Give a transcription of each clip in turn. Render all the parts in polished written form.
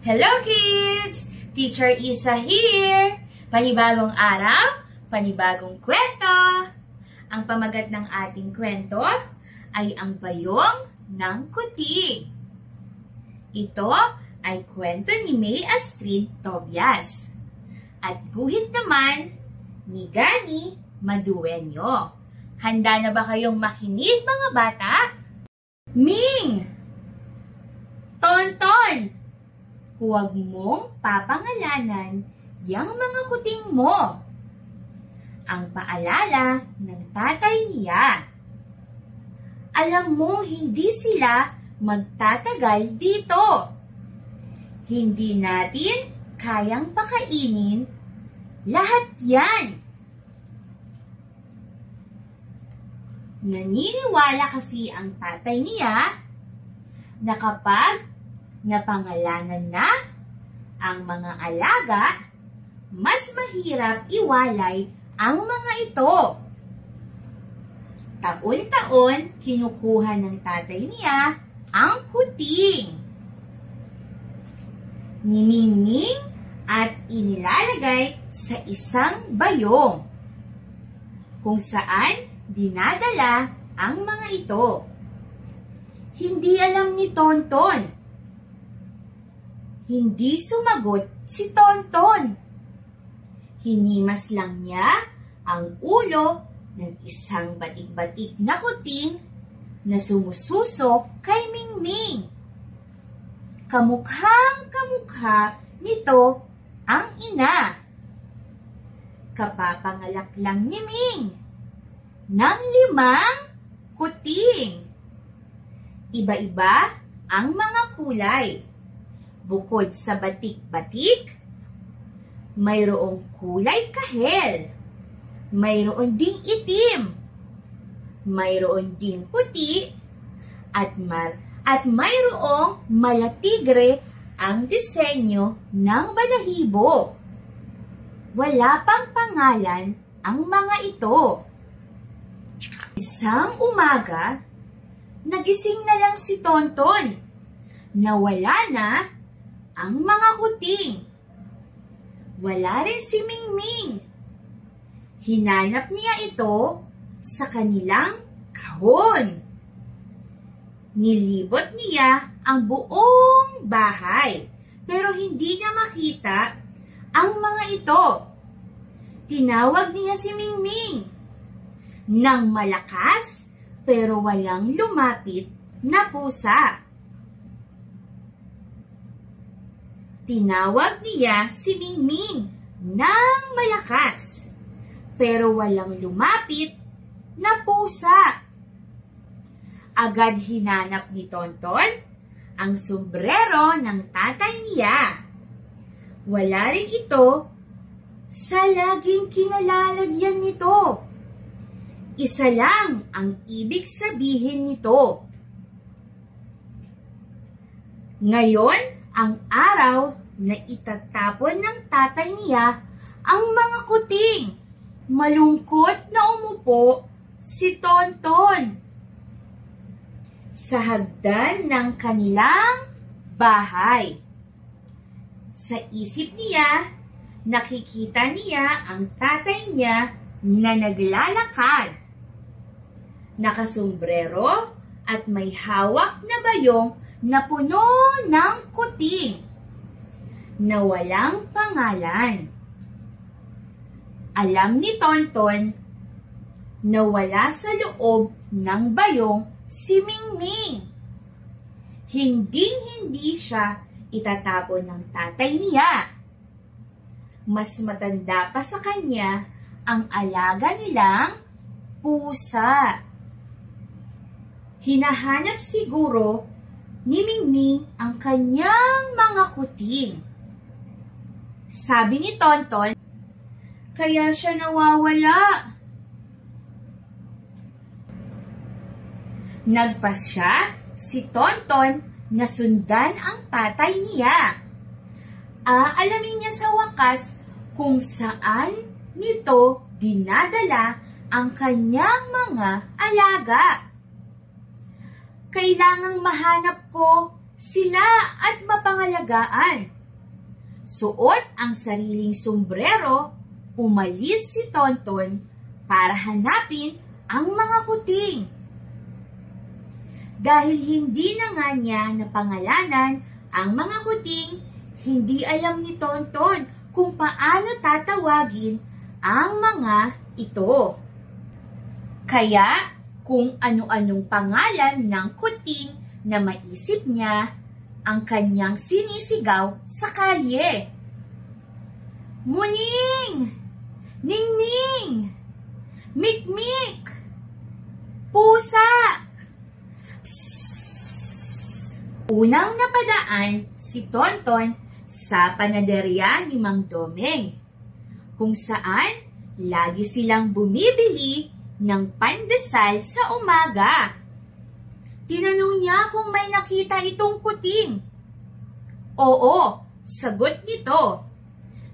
Hello kids! Teacher Isa here! Panibagong araw, panibagong kwento! Ang pamagat ng ating kwento ay ang bayong ng kuting. Ito ay kwento ni May Astrid Tobias. At guhit naman ni Gani Madueño. Handa na ba kayong makinig mga bata? Ming! Tonton! Huwag mong papangalanan yang mga kuting mo. Ang paalala ng tatay niya. Alam mo, hindi sila magtatagal dito. Hindi natin kayang pakainin lahat yan. Naniniwala kasi ang tatay niya na kapag napangalanan na ang mga alaga, mas mahirap iwalay ang mga ito. Taon-taon, kinukuha ng tatay niya ang kuting. Niningning at inilalagay sa isang bayong, kung saan dinadala ang mga ito. Hindi alam ni Tonton. Hindi sumagot si Tonton. Hinimas lang niya ang ulo ng isang batik-batik na kuting na sumususok kay Mingming. Kamukhang-kamukha nito ang ina. Kapapangalak lang ni Ming ng 5 kuting. Iba-iba ang mga kulay. Bukod sa batik-batik, mayroong kulay kahel, mayroon ding itim, mayroon ding puti, at mayroong malatigre ang disenyo ng balahibo. Wala pang pangalan ang mga ito. Isang umaga, nagising na lang si Tonton. Nawala na ang mga kuting. Wala rin si Mingming. Hinanap niya ito sa kanilang kahon. Nilibot niya ang buong bahay, pero hindi niya makita ang mga ito. Tinawag niya si Mingming nang malakas pero walang lumapit na pusa. Tinawag niya si Mingming nang malakas, pero walang lumapit na pusa. Agad hinanap ni Tonton ang sombrero ng tatay niya. Wala rin ito sa laging kinalalagyan nito. Isa lang ang ibig sabihin nito. Ngayon, ang araw na itatapon ng tatay niya ang mga kuting. Malungkot na umupo si Tonton sa hagdan ng kanilang bahay. Sa isip niya, nakikita niya ang tatay niya na naglalakad. Nakasombrero at may hawak na bayong na puno ng kuting na walang pangalan. Alam ni Tonton na wala sa loob ng bayong si Mingming. Hinding-hindi siya itatapon ng tatay niya. Mas matanda pa sa kanya ang alaga nilang pusa. Hinahanap siguro ni Mingming ang kanyang mga kuting. Sabi ni Tonton, kaya siya nawawala. Nagpasya si Tonton na sundan ang tatay niya. Aalamin niya sa wakas kung saan nito dinadala ang kanyang mga alaga. Kailangang mahanap ko sila at mapangalagaan. Suot ang sariling sombrero, umalis si Tonton para hanapin ang mga kuting. Dahil hindi na nga niya napangalanan ang mga kuting, hindi alam ni Tonton kung paano tatawagin ang mga ito. Kaya kung ano-anong pangalan ng kuting na maisip niya, ang kanyang sinisigaw sa kalye. Muning! Ningning! Mikmik! Pusa! Psst! Unang napadaan si Tonton sa panaderya ni Mang Domeng, kung saan lagi silang bumibili ng pandesal sa umaga. Tinanong niya kung may nakita itong kuting. Oo, sagot nito.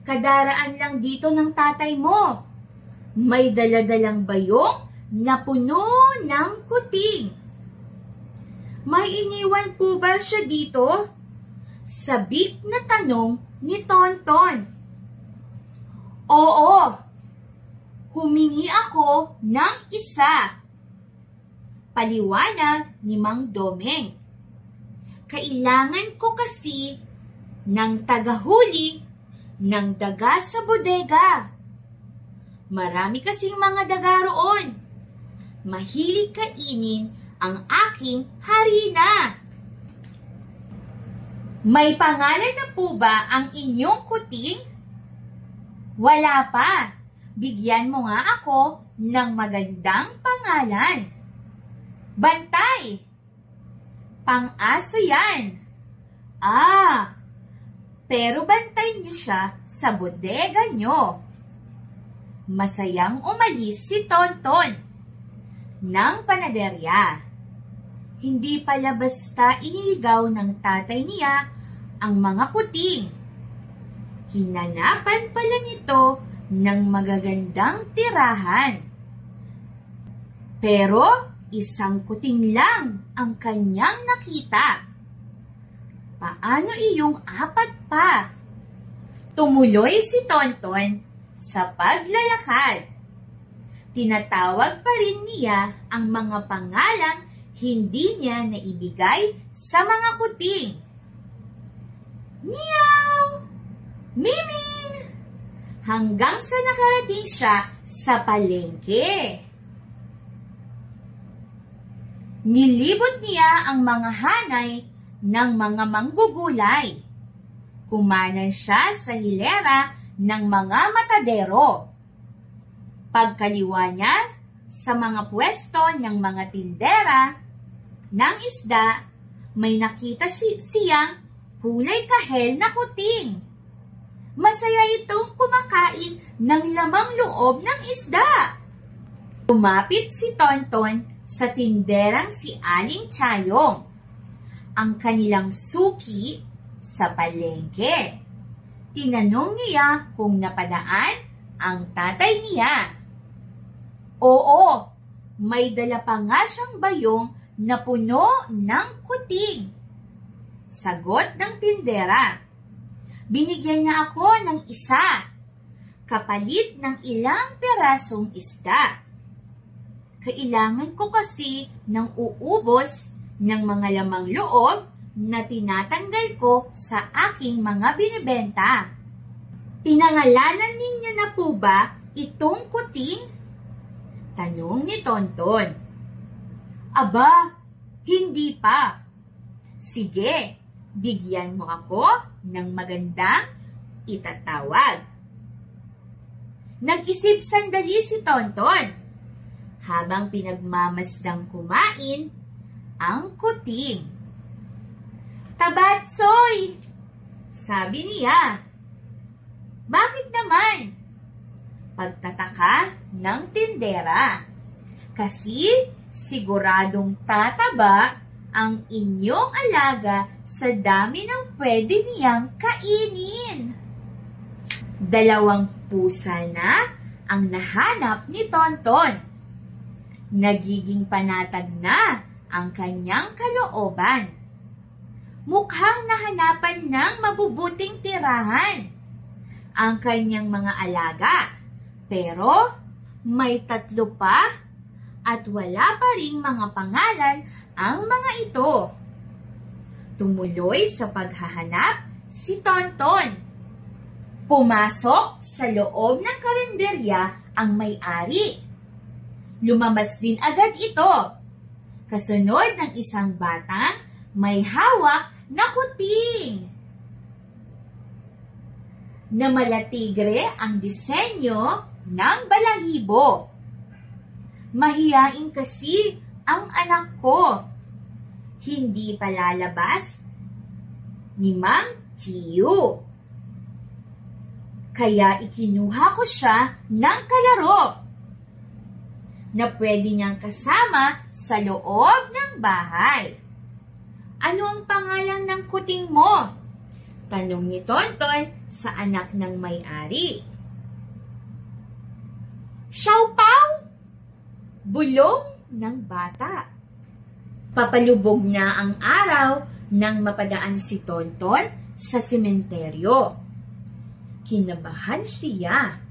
Kadaraan lang dito ng tatay mo. May daladalang bayong na puno ng kuting. May iniwan po ba siya dito? Sabik na tanong ni Tonton. Oo, humingi ako ng isa. Paliwanag ni Mang Domeng. Kailangan ko kasi ng tagahuli ng daga sa bodega. Marami kasing mga daga roon. Mahilig kainin ang aking harina. May pangalan na po ba ang inyong kuting? Wala pa. Bigyan mo nga ako ng magandang pangalan. Bantay! Pang-aso yan. Pero bantay niyo siya sa bodega niyo. Masayang umalis si Tonton ng panaderya. Hindi pala basta iniligaw ng tatay niya ang mga kuting. Hinanapan pala nito ng magagandang tirahan. Pero isang kuting lang ang kanyang nakita. Paano iyong apat pa? Tumuloy si Tonton sa paglalakad. Tinatawag pa rin niya ang mga pangalang hindi niya naibigay sa mga kuting. Meow! Miming! Hanggang sa nakarating siya sa palengke. Nilibot niya ang mga hanay ng mga manggugulay. Kumanan siya sa hilera ng mga matadero. Pagkaliwa niya sa mga pwesto ng mga tindera ng isda, may nakita siyang kulay kahel na kuting. Masaya itong kumakain ng lamang loob ng isda. Lumapit si Tonton sa tinderang si Aling Chayong, ang kanilang suki sa palengke. Tinanong niya kung napadaan ang tatay niya. Oo, may dala pa nga siyang bayong na puno ng kuting. Sagot ng tindera. Binigyan niya ako ng isa, kapalit ng ilang perasong isda. Kailangan ko kasi ng uubos ng mga lamang loob na tinatanggal ko sa aking mga binibenta. Pinangalanan ninyo na po ba itong kuting? Tanong ni Tonton. Aba, hindi pa. Sige, bigyan mo ako ng magandang itatawag. Nag-isip sandali si Tonton habang pinagmamasdang kumain ang kuting. Tabatsoy! Sabi niya. Bakit naman? Pagtataka ng tindera. Kasi siguradong tataba ang inyong alaga sa dami ng pwede niyang kainin. 2 pusa na ang nahanap ni Tonton. Nagiging panatag na ang kanyang kalooban. mukhang nahanapan ng mabubuting tirahan ang kanyang mga alaga. Pero may 3 pa at wala pa ring mga pangalan ang mga ito. Tumuloy sa paghahanap si Tonton. Pumasok sa loob ng karinderya ang may-ari. Lumabas din agad ito. Kasunod ng isang batang may hawak na kuting. Na malatigre ang disenyo ng balahibo. Mahiyain kasi ang anak ko. Hindi palalabas ni Mang Chiyu. Kaya ikinuha ko siya ng kalaro na pwede niyang kasama sa loob ng bahay. Ano ang pangalan ng kuting mo? Tanong ni Tonton sa anak ng may-ari. Xiaopao! Bulong ng bata. Papalubog na ang araw nang mapadaan si Tonton sa sementeryo. Kinabahan siya.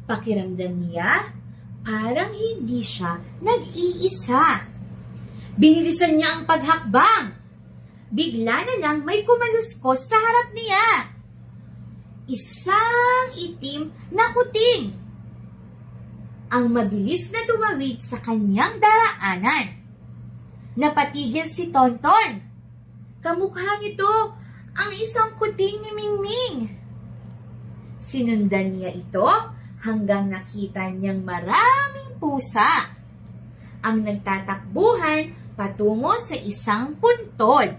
Pakiramdam niya parang hindi siya nag-iisa. Binilisan niya ang paghakbang. Bigla na lang may kumaluskos sa harap niya. Isang itim na kuting. Ang mabilis na tumawid sa kanyang daraanan. Napatigil si Tonton. Kamukha nito ang isang kuting ni Mingming. Sinundan niya ito hanggang nakita niyang maraming pusa ang nagtatakbuhan patungo sa isang puntod.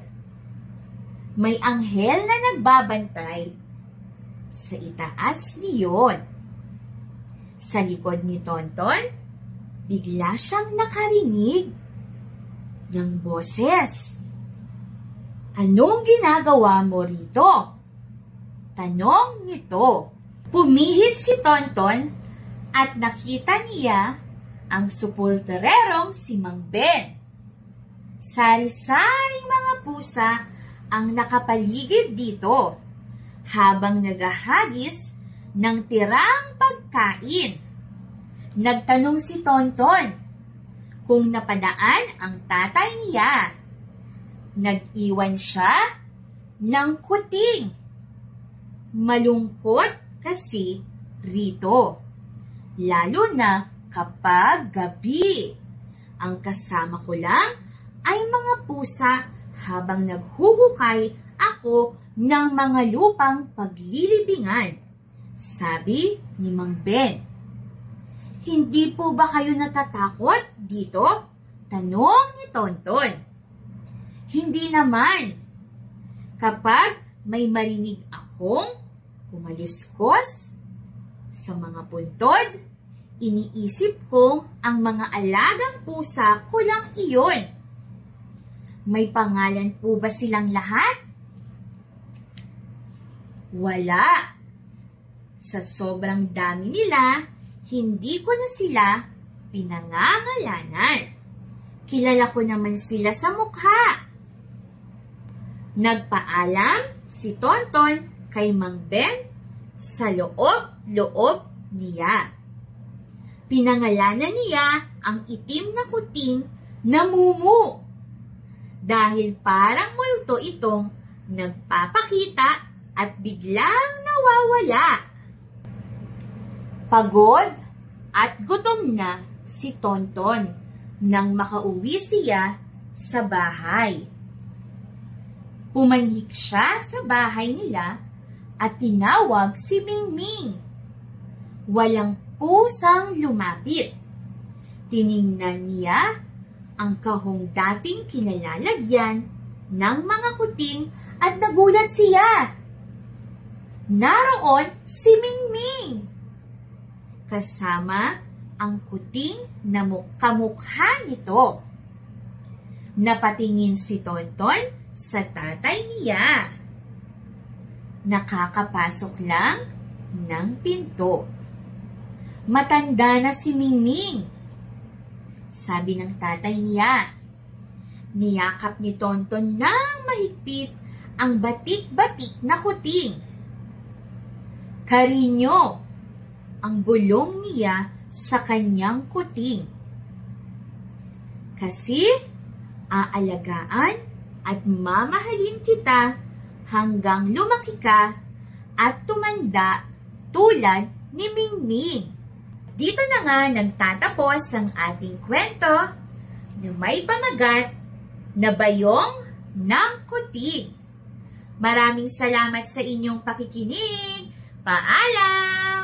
May anghel na nagbabantay sa itaas niyon. Sa likod ni Tonton, bigla siyang nakarinig ng boses. Anong ginagawa mo rito? Tanong nito. Pumihit si Tonton at nakita niya ang supultererong si Mang Ben. Sari-saring mga pusa ang nakapaligid dito habang naghahagis ng tirang pagkain. Nagtanong si Tonton kung napadaan ang tatay niya. Nag-iwan siya ng kuting. Malungkot kasi rito, lalo na kapag gabi. Ang kasama ko lang ay mga pusa habang naghuhukay ako ng mga lupang paglilibingan, sabi ni Mang Ben. Hindi po ba kayo natatakot dito? Tanong ni Tonton. Hindi naman. Kapag may marinig akong kumaluskos sa mga puntod, iniisip kong ang mga alagang pusa ko lang iyon. May pangalan po ba silang lahat? Wala. Sa sobrang dami nila, hindi ko na sila pinangangalanan. Kilala ko naman sila sa mukha. Nagpaalam si Tonton kay Mang Ben sa loob-loob niya. Pinangalanan niya ang itim na kuting na Mumu dahil parang multo itong nagpapakita at biglang nawawala. Pagod at gutom na si Tonton nang makauwi siya sa bahay. Pumanhik siya sa bahay nila at tinawag si Mingming. Walang pusang lumapit. Tiningnan niya ang kahong dating kinalalagyan ng mga kuting at nagulat siya. Naroon si Mingming. Kasama ang kuting na kamukha nito. Napatingin si Tonton sa tatay niya. Nakakapasok lang ng pinto. Matanda na si Mingming, sabi ng tatay niya. Niyakap ni Tonton ng mahigpit ang batik-batik na kuting. Karinyo ang bulong niya sa kanyang kuting. Kasi aalagaan at mamahalin kita hanggang lumaki ka at tumanda tulad ni Mingming. Dito na nga nagtatapos ang ating kwento na may pamagat na Bayong ng Kuting. Maraming salamat sa inyong pakikinig. Paalam!